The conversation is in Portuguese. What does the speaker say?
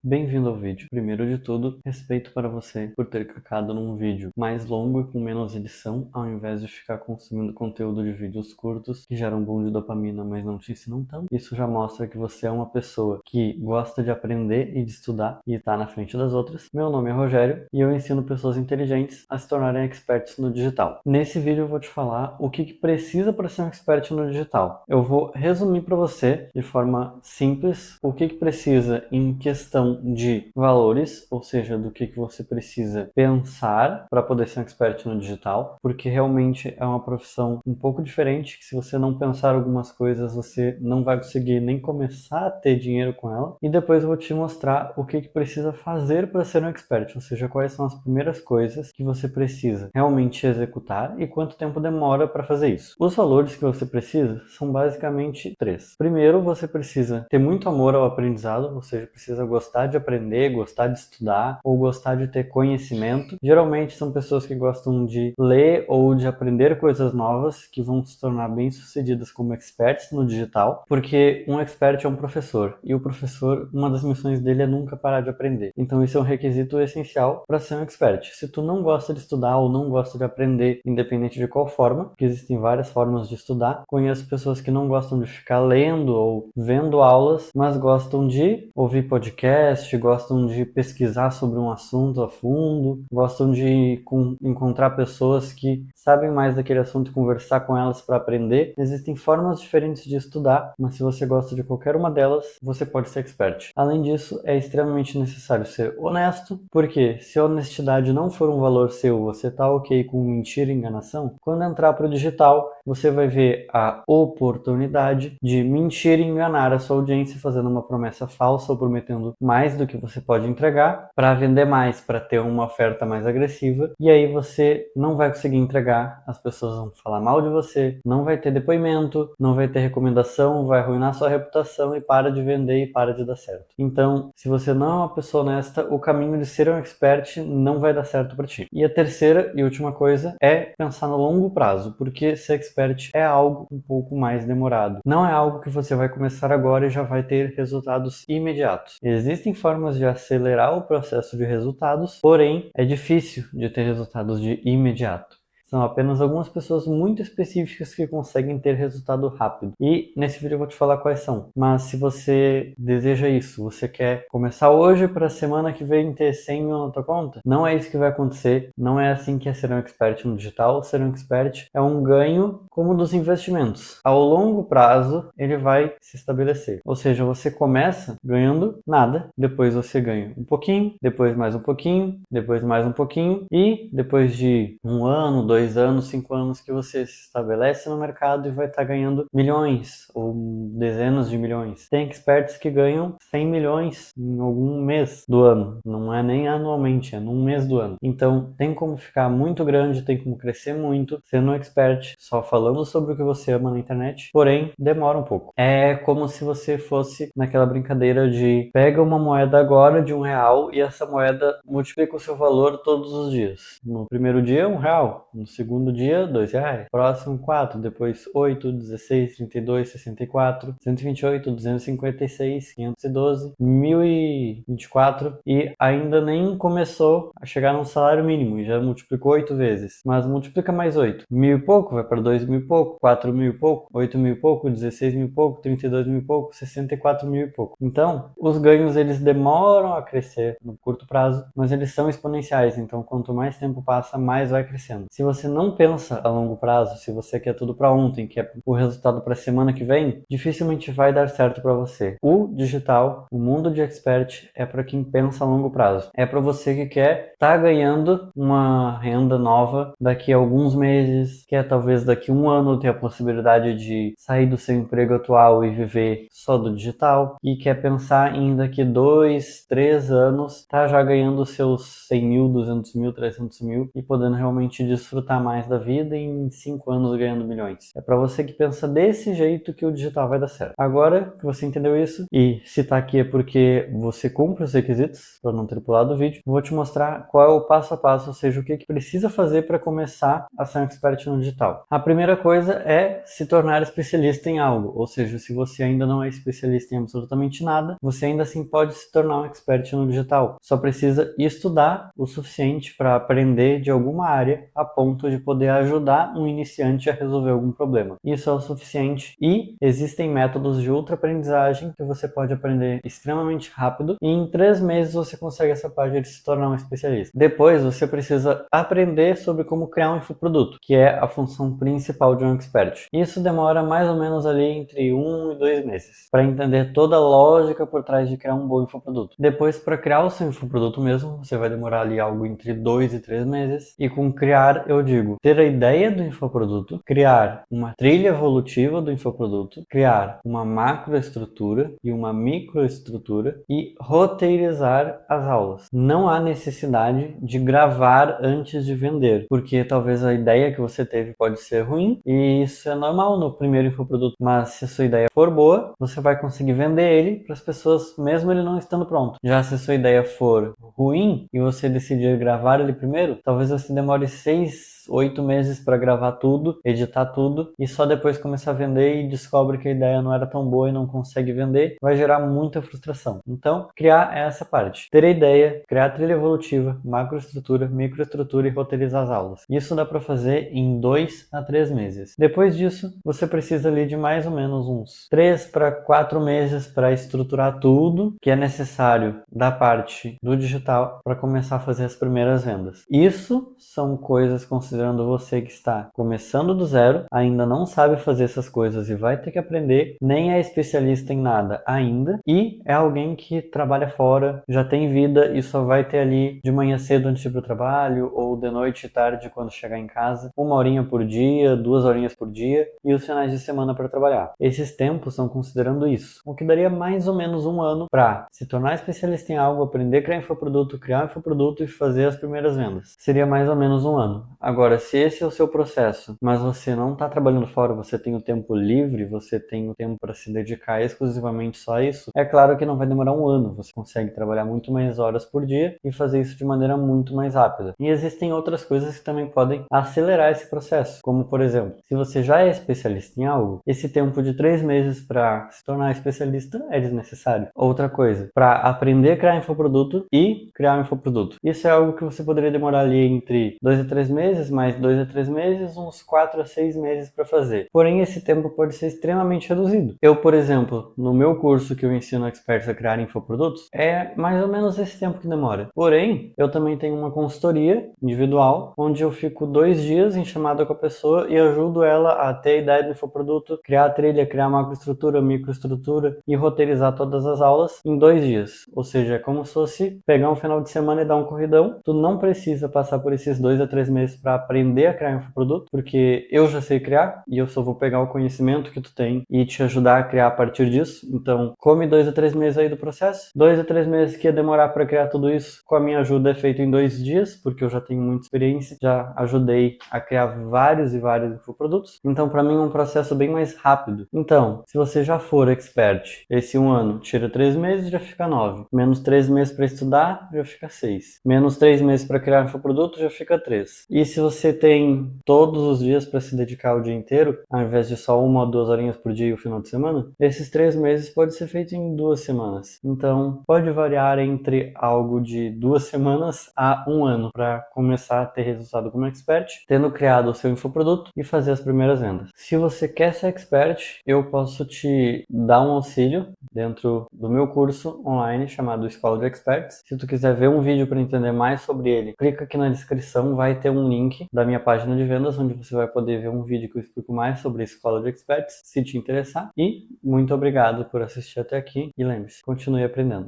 Bem-vindo ao vídeo. Primeiro de tudo, respeito para você por ter clicado num vídeo mais longo e com menos edição, ao invés de ficar consumindo conteúdo de vídeos curtos que geram um boom de dopamina, mas não te ensinam tanto. Isso já mostra que você é uma pessoa que gosta de aprender e de estudar e está na frente das outras. Meu nome é Rogério e eu ensino pessoas inteligentes a se tornarem experts no digital. Nesse vídeo eu vou te falar o que precisa para ser um expert no digital. Eu vou resumir para você de forma simples o que precisa em questão de valores, ou seja, do que você precisa pensar para poder ser um expert no digital, porque realmente é uma profissão um pouco diferente, que se você não pensar algumas coisas, você não vai conseguir nem começar a ter dinheiro com ela. E depois eu vou te mostrar o que precisa fazer para ser um expert, ou seja, quais são as primeiras coisas que você precisa realmente executar e quanto tempo demora para fazer isso. Os valores que você precisa são basicamente três. Primeiro, você precisa ter muito amor ao aprendizado, ou seja, precisa gostar de aprender, gostar de estudar ou gostar de ter conhecimento. Geralmente são pessoas que gostam de ler ou de aprender coisas novas que vão se tornar bem-sucedidas como experts no digital, porque um expert é um professor e o professor, uma das missões dele é nunca parar de aprender. Então isso é um requisito essencial para ser um expert. Se tu não gosta de estudar ou não gosta de aprender, independente de qual forma, porque existem várias formas de estudar, conheço pessoas que não gostam de ficar lendo ou vendo aulas, mas gostam de ouvir podcast, gostam de pesquisar sobre um assunto a fundo, gostam de encontrar pessoas que sabem mais daquele assunto e conversar com elas para aprender. Existem formas diferentes de estudar, mas se você gosta de qualquer uma delas, você pode ser expert. Além disso, é extremamente necessário ser honesto, porque se a honestidade não for um valor seu, você tá ok com mentira e enganação, quando entrar para o digital, você vai ver a oportunidade de mentir e enganar a sua audiência fazendo uma promessa falsa ou prometendo mais do que você pode entregar para vender mais, para ter uma oferta mais agressiva, e aí você não vai conseguir entregar, as pessoas vão falar mal de você, não vai ter depoimento, não vai ter recomendação, vai arruinar sua reputação e para de vender e para de dar certo. Então, se você não é uma pessoa honesta, o caminho de ser um expert não vai dar certo para ti. E a terceira e última coisa é pensar no longo prazo, porque ser expert é algo um pouco mais demorado. Não é algo que você vai começar agora e já vai ter resultados imediatos. Existem formas de acelerar o processo de resultados, porém é difícil de ter resultados de imediato. São apenas algumas pessoas muito específicas que conseguem ter resultado rápido. E nesse vídeo eu vou te falar quais são. Mas se você deseja isso, você quer começar hoje para a semana que vem ter 100 mil na tua conta, não é isso que vai acontecer. Não é assim que é ser um expert no digital. Ser um expert é um ganho como dos investimentos. Ao longo prazo, ele vai se estabelecer. Ou seja, você começa ganhando nada, depois você ganha um pouquinho, depois mais um pouquinho, depois mais um pouquinho e depois de um ano, 2 anos, 5 anos que você se estabelece no mercado e vai estar ganhando milhões ou dezenas de milhões. Tem experts que ganham 100 milhões em algum mês do ano, não é nem anualmente, é num mês do ano. Então tem como ficar muito grande, tem como crescer muito sendo um expert, só falando sobre o que você ama na internet, porém demora um pouco. É como se você fosse naquela brincadeira de pega uma moeda agora de R$ 1 e essa moeda multiplica o seu valor todos os dias. No primeiro dia, R$ 1. No segundo dia, R$ 2. Próximo, 4. Depois, 8, 16, 32, 64, 128, 256, 512, 1024 e ainda nem começou a chegar no salário mínimo e já multiplicou 8 vezes. Mas multiplica mais 8. 1.000 e pouco, vai para 2.000 e pouco, 4.000 e pouco, 8.000 e pouco, 16.000 e pouco, 32.000 e pouco, 64.000 e pouco. Então, os ganhos eles demoram a crescer no curto prazo, mas eles são exponenciais. Então, quanto mais tempo passa, mais vai crescendo. Se você não pensa a longo prazo, se você quer tudo para ontem, quer o resultado para a semana que vem, dificilmente vai dar certo para você. O digital, o mundo de expert é para quem pensa a longo prazo. É para você que quer estar ganhando uma renda nova daqui a alguns meses, quer talvez daqui a um ano ter a possibilidade de sair do seu emprego atual e viver só do digital e quer pensar em daqui 2, 3 anos tá já ganhando seus 100 mil, 200 mil, 300 mil e podendo realmente desfrutar desfrutar mais da vida e em 5 anos ganhando milhões. É para você que pensa desse jeito que o digital vai dar certo. Agora que você entendeu isso, e se tá aqui é porque você cumpre os requisitos para não ter pulado o vídeo, vou te mostrar qual é o passo a passo, ou seja, o que precisa fazer para começar a ser um expert no digital. A primeira coisa é se tornar especialista em algo, ou seja, se você ainda não é especialista em absolutamente nada, você ainda assim pode se tornar um expert no digital. Só precisa estudar o suficiente para aprender de alguma área a ponto de poder ajudar um iniciante a resolver algum problema. Isso é o suficiente e existem métodos de ultra-aprendizagem que você pode aprender extremamente rápido e em 3 meses você consegue essa parte de se tornar um especialista. Depois você precisa aprender sobre como criar um infoproduto, que é a função principal de um expert. Isso demora mais ou menos ali entre 1 e 2 meses para entender toda a lógica por trás de criar um bom infoproduto. Depois, para criar o seu infoproduto mesmo, você vai demorar ali algo entre 2 e 3 meses. E com criar, eu digo, ter a ideia do infoproduto, criar uma trilha evolutiva do infoproduto, criar uma macroestrutura e uma microestrutura e roteirizar as aulas. Não há necessidade de gravar antes de vender, porque talvez a ideia que você teve pode ser ruim e isso é normal no primeiro infoproduto, mas se a sua ideia for boa, você vai conseguir vender ele para as pessoas mesmo ele não estando pronto. Já se a sua ideia for ruim e você decidir gravar ele primeiro, talvez você demore 6, 8 meses para gravar tudo, editar tudo e só depois começar a vender e descobre que a ideia não era tão boa e não consegue vender, vai gerar muita frustração. Então, criar é essa parte. Ter a ideia, criar a trilha evolutiva, macroestrutura, microestrutura e roteirizar as aulas. Isso dá para fazer em 2 a 3 meses. Depois disso, você precisa ali de mais ou menos uns 3 para 4 meses para estruturar tudo que é necessário da parte do digital para começar a fazer as primeiras vendas. Isso são coisas considerando você que está começando do zero, ainda não sabe fazer essas coisas e vai ter que aprender, nem é especialista em nada ainda e é alguém que trabalha fora, já tem vida e só vai ter ali de manhã cedo antes de ir para o trabalho ou de noite e tarde quando chegar em casa, 1 horinha por dia, 2 horinhas por dia e os finais de semana para trabalhar. Esses tempos são considerando isso, o que daria mais ou menos 1 ano para se tornar especialista em algo, aprender a criar um infoproduto e fazer as primeiras vendas. Seria mais ou menos 1 ano. Agora, se esse é o seu processo, mas você não está trabalhando fora, você tem o tempo livre, você tem o tempo para se dedicar exclusivamente só a isso, é claro que não vai demorar 1 ano. Você consegue trabalhar muito mais horas por dia e fazer isso de maneira muito mais rápida. E existem outras coisas que também podem acelerar esse processo, como por exemplo, se você já é especialista em algo, esse tempo de 3 meses para se tornar especialista é desnecessário. Outra coisa, para aprender a criar infoproduto e criar um infoproduto. Isso é algo que você poderia demorar ali entre 2 a 3 meses, mais 2 a 3 meses, uns 4 a 6 meses para fazer. Porém, esse tempo pode ser extremamente reduzido. Eu, por exemplo, no meu curso que eu ensino experts a criar infoprodutos, é mais ou menos esse tempo que demora. Porém, eu também tenho uma consultoria individual, onde eu fico 2 dias em chamada com a pessoa e ajudo ela a ter a ideia do infoproduto, criar a trilha, criar a macroestrutura, microestrutura e roteirizar todas as aulas em 2 dias. Ou seja, é como se fosse pegar um final de semana e dar um corridão. Tu não precisa passar por esses 2 a 3 meses para aprender a criar um infoproduto, porque eu já sei criar e eu só vou pegar o conhecimento que tu tem e te ajudar a criar a partir disso. Então, come 2 a 3 meses aí do processo. 2 a 3 meses que ia demorar para criar tudo isso, com a minha ajuda é feito em 2 dias, porque eu já tenho muita experiência, já ajudei a criar vários e vários infoprodutos. Então, para mim é um processo bem mais rápido. Então, se você já for expert, esse 1 ano tira 3 meses, já fica 9. Menos 3 meses para estudar, já fica 6. Menos 3 meses para criar um infoproduto, já fica 3. E se você tem todos os dias para se dedicar o dia inteiro, ao invés de só 1 ou 2 horinhas por dia e o final de semana, esses 3 meses pode ser feito em 2 semanas. Então, pode variar entre algo de 2 semanas a 1 ano para começar a ter resultado como expert, tendo criado o seu infoproduto e fazer as primeiras vendas. Se você quer ser expert, eu posso te dar um auxílio dentro do meu curso online chamado Escola de Experts. Se tu quiser ver um vídeo para entender mais sobre ele, clica aqui na descrição, vai ter um link da minha página de vendas, onde você vai poder ver um vídeo que eu explico mais sobre a Escola de Experts, se te interessar. E muito obrigado por assistir até aqui e lembre-se, continue aprendendo.